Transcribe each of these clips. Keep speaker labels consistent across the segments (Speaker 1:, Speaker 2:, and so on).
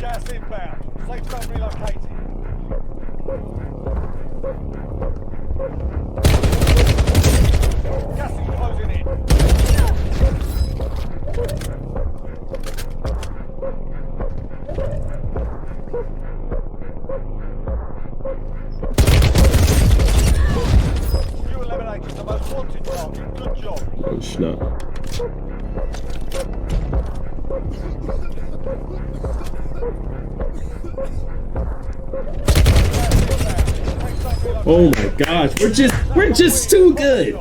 Speaker 1: Gas inbound. Safe zone relocated. Gas is closing in. You eliminated the most wanted target. Good job.
Speaker 2: Oh snap. Oh my gosh, we're just too good.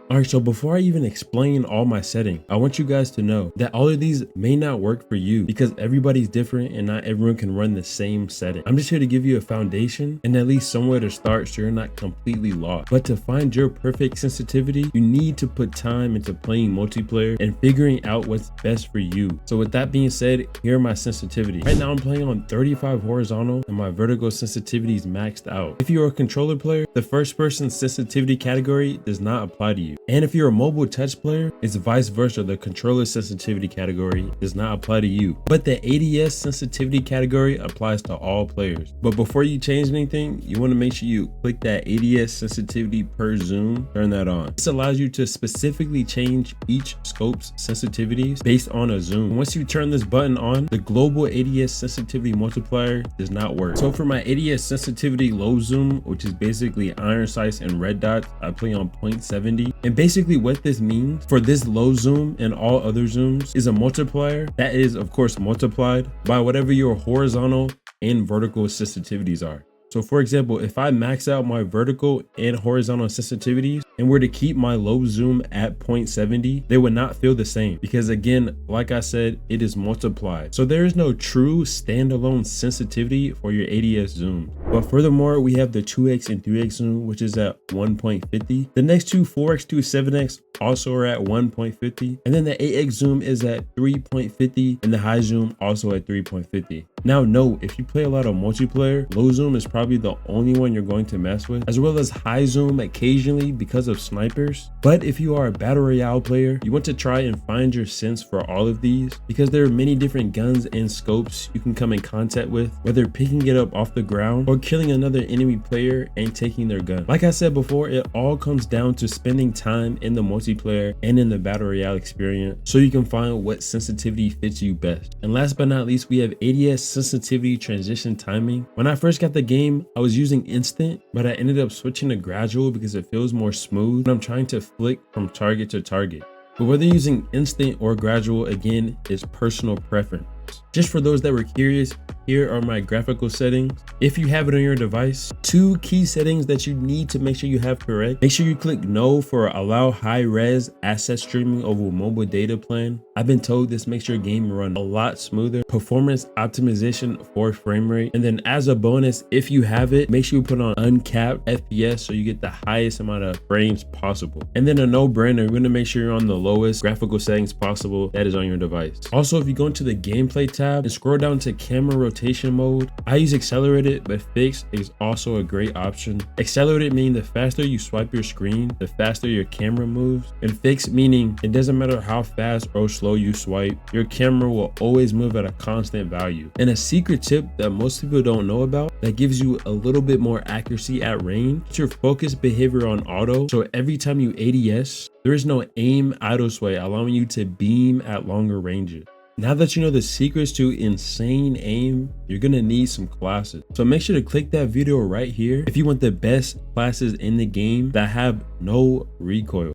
Speaker 2: All right, so before I even explain all my settings, I want you guys to know that all of these may not work for you because everybody's different and not everyone can run the same setting. I'm just here to give you a foundation and at least somewhere to start so you're not completely lost. But to find your perfect sensitivity, you need to put time into playing multiplayer and figuring out what's best for you. So with that being said, here are my sensitivities. Right now I'm playing on 35 horizontal and my vertical sensitivity is maxed out. If you're a controller player, the first person sensitivity category does not apply to you. And if you're a mobile touch player, it's vice versa. The controller sensitivity category does not apply to you. But the ADS sensitivity category applies to all players. But before you change anything, you want to make sure you click that ADS sensitivity per zoom, turn that on. This allows you to specifically change each scope's sensitivities based on a zoom. Once you turn this button on, the global ADS sensitivity multiplier does not work. So for my ADS sensitivity low zoom, which is basically iron sights and red dots, I play on 0.70. And basically what this means for this low zoom and all other zooms is a multiplier that is of course multiplied by whatever your horizontal and vertical sensitivities are. So for example, if I max out my vertical and horizontal sensitivities and were to keep my low zoom at 0.70, they would not feel the same because again, like I said, it is multiplied. So there is no true standalone sensitivity for your ADS zoom. But furthermore, we have the 2x and 3x zoom, which is at 1.50. The next two 4x to 7x also are at 1.50. And then the 8x zoom is at 3.50 and the high zoom also at 3.50. Now note, if you play a lot of multiplayer, low zoom is probably the only one you're going to mess with, as well as high zoom occasionally because of snipers. But if you are a battle royale player, you want to try and find your sense for all of these because there are many different guns and scopes you can come in contact with, whether picking it up off the ground or killing another enemy player and taking their gun. Like I said before, it all comes down to spending time in the multiplayer and in the battle royale experience so you can find what sensitivity fits you best. And last but not least, we have ADS sensitivity transition timing. When I first got the game, I was using instant, but I ended up switching to gradual because it feels more smooth when I'm trying to flick from target to target. But whether using instant or gradual, again, is personal preference. Just for those that were curious, here are my graphical settings. If you have it on your device, two key settings that you need to make sure you have correct. Make sure you click no for allow high res asset streaming over mobile data plan. I've been told this makes your game run a lot smoother. Performance optimization for frame rate. And then as a bonus, if you have it, make sure you put on uncapped FPS so you get the highest amount of frames possible. And then a no-brainer, you're gonna make sure you're on the lowest graphical settings possible that is on your device. Also, if you go into the gameplay tab and scroll down to camera rotation mode, I use accelerated, but fixed is also a great option. Accelerated meaning the faster you swipe your screen, the faster your camera moves, and fixed meaning it doesn't matter how fast or slow you swipe, your camera will always move at a constant value. And a secret tip that most people don't know about that gives you a little bit more accuracy at range, it's your focus behavior on auto. So every time you ADS, there is no aim idle sway, allowing you to beam at longer ranges. Now that you know the secrets to insane aim, you're gonna need some classes. So make sure to click that video right here if you want the best classes in the game that have no recoil.